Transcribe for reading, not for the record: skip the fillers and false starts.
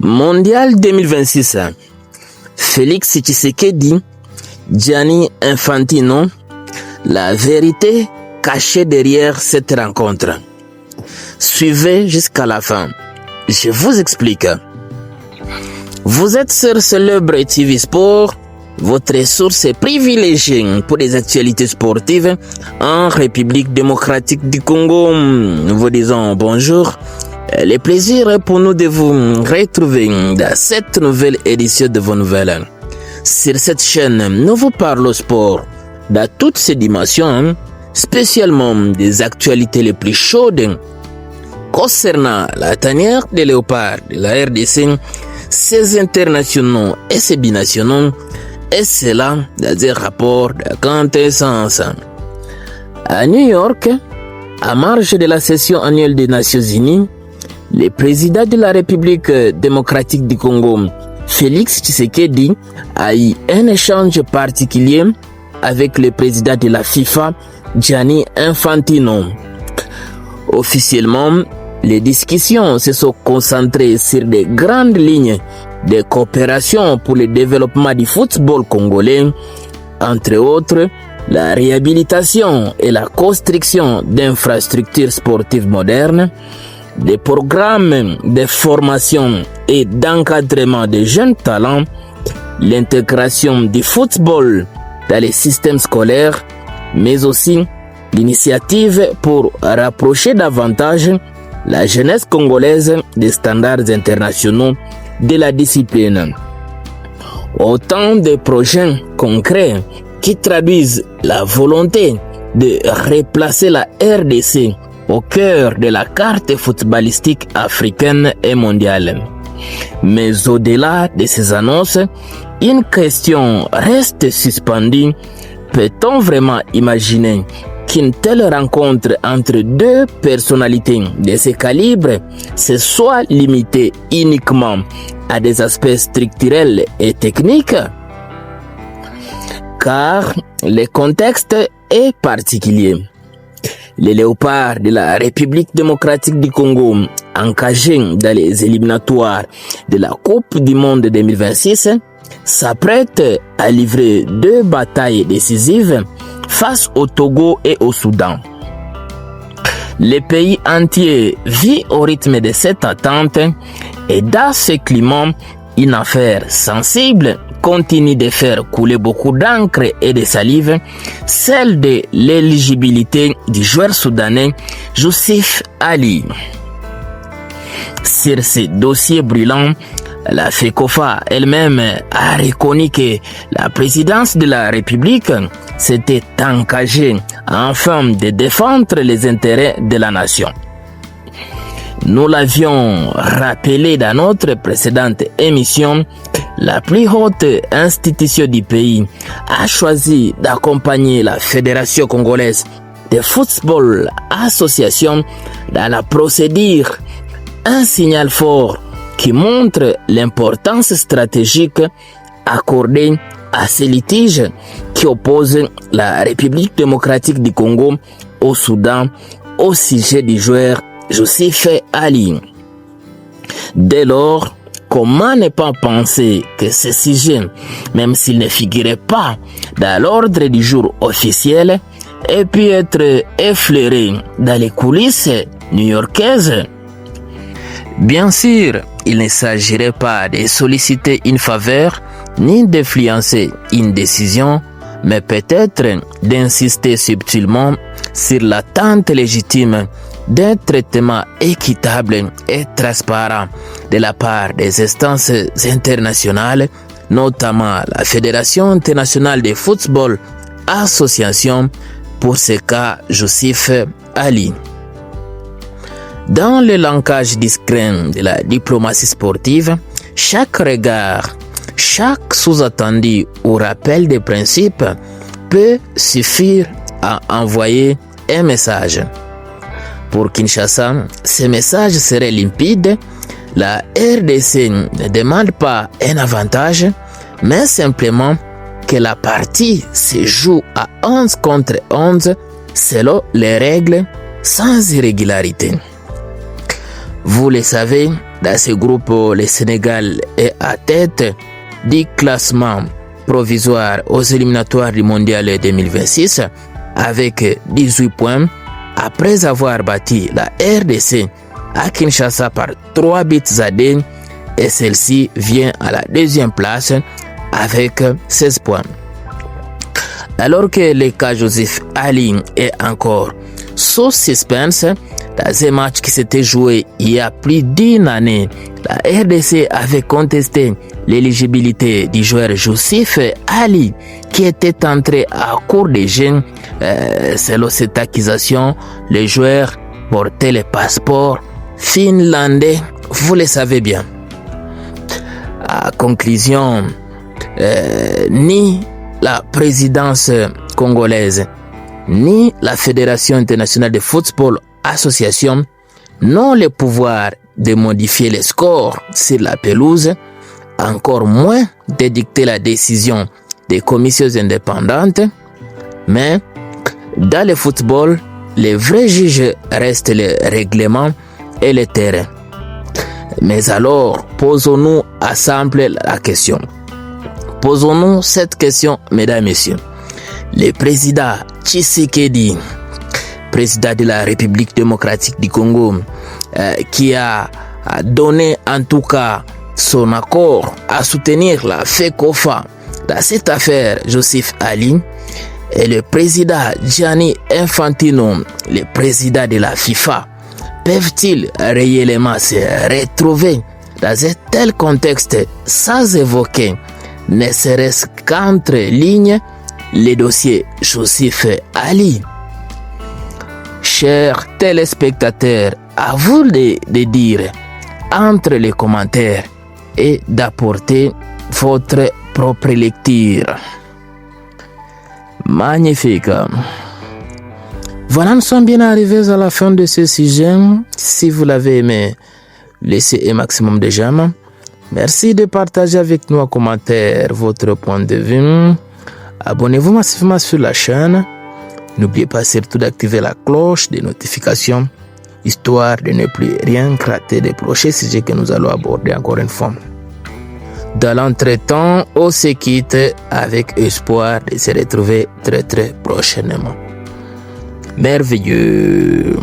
Mondial 2026. Félix Tshisekedi, Gianni Infantino, la vérité cachée derrière cette rencontre. Suivez jusqu'à la fin. Je vous explique. Vous êtes sur Célèbre TV Sport, votre source privilégiée pour les actualités sportives en République démocratique du Congo. Nous vous disons bonjour. Le plaisir est pour nous de vous retrouver dans cette nouvelle édition de vos nouvelles. Sur cette chaîne, nous vous parlons sport dans toutes ses dimensions, spécialement des actualités les plus chaudes concernant la tanière de léopard de la RDC, ses internationaux et ses binationaux, et cela dans des rapports de quintessence. À New York, à marge de la session annuelle des Nations Unies, le président de la République démocratique du Congo, Félix Tshisekedi, a eu un échange particulier avec le président de la FIFA, Gianni Infantino. Officiellement, les discussions se sont concentrées sur des grandes lignes de coopération pour le développement du football congolais, entre autres la réhabilitation et la construction d'infrastructures sportives modernes, des programmes de formation et d'encadrement des jeunes talents, l'intégration du football dans les systèmes scolaires, mais aussi l'initiative pour rapprocher davantage la jeunesse congolaise des standards internationaux de la discipline. Autant de projets concrets qui traduisent la volonté de replacer la RDC au cœur de la carte footballistique africaine et mondiale. Mais au-delà de ces annonces, une question reste suspendue. Peut-on vraiment imaginer qu'une telle rencontre entre deux personnalités de ce calibre se soit limitée uniquement à des aspects structurels et techniques? Car le contexte est particulier. Les léopards de la République démocratique du Congo, engagés dans les éliminatoires de la Coupe du Monde 2026, s'apprêtent à livrer deux batailles décisives face au Togo et au Soudan. Le pays entier vit au rythme de cette attente et dans ce climat, une affaire sensible continue de faire couler beaucoup d'encre et de salive, celle de l'éligibilité du joueur soudanais Youssif Ali. Sur ce dossier brûlant, la FECOFA elle-même a reconnu que la présidence de la République s'était engagée afin de défendre les intérêts de la nation. Nous l'avions rappelé dans notre précédente émission, la plus haute institution du pays a choisi d'accompagner la Fédération congolaise de football association dans la procédure, un signal fort qui montre l'importance stratégique accordée à ces litiges qui opposent la République démocratique du Congo au Soudan au sujet du joueur Youssif Ali. Dès lors, comment ne pas penser que ce sujet, même s'il ne figurait pas dans l'ordre du jour officiel, ait pu être effleuré dans les coulisses new-yorkaises? Bien sûr, il ne s'agirait pas de solliciter une faveur ni d'influencer une décision, mais peut-être d'insister subtilement sur l'attente légitime d'un traitement équitable et transparent de la part des instances internationales, notamment la Fédération internationale de football association pour ce cas Youssif Ali. Dans le langage discret de la diplomatie sportive, chaque regard, chaque sous-attendu ou rappel des principes peut suffire à envoyer un message. Pour Kinshasa, ce message serait limpide. La RDC ne demande pas un avantage, mais simplement que la partie se joue à 11 contre 11 selon les règles sans irrégularité. Vous le savez, Dans ce groupe, le Sénégal est à tête du classement provisoire aux éliminatoires du Mondial 2026 avec 18 points après avoir battu la RDC à Kinshasa par 3 buts à 2 et celle-ci vient à la deuxième place avec 16 points. Alors que le cas Joseph Ali est encore sous suspense, dans un match qui s'était joué il y a plus d'une année, la RDC avait contesté l'éligibilité du joueur Joseph Ali qui était entré à court de jeu. Selon cette accusation, le joueur portait le passeport finlandais, vous le savez bien. À conclusion, ni la présidence congolaise ni la Fédération internationale de football association n'ont le pouvoir de modifier les scores sur la pelouse, encore moins de dicter la décision des commissions indépendantes, mais dans le football, les vrais juges restent les règlements et le terrain. Mais alors, posons-nous ensemble la question. Posons-nous cette question, mesdames et messieurs. Le président Tshisekedi, président de la République démocratique du Congo, qui a donné en tout cas son accord à soutenir la FECOFA dans cette affaire Joseph Ali, et le président Gianni Infantino, le président de la FIFA, peuvent-ils réellement se retrouver dans un tel contexte sans évoquer, ne serait-ce qu'entre lignes, le dossier Joseph Ali? Chers téléspectateurs, à vous de dire entre les commentaires et d'apporter votre propre lecture. Magnifique. Voilà, nous sommes bien arrivés à la fin de ce sujet. Si vous l'avez aimé, laissez un maximum de j'aime. Merci de partager avec nous en commentaire votre point de vue. Abonnez-vous massivement sur la chaîne. N'oubliez pas surtout d'activer la cloche des notifications, histoire de ne plus rien rater des prochains sujets que nous allons aborder encore une fois. Dans l'entretemps, on se quitte avec espoir de se retrouver très prochainement. Merveilleux.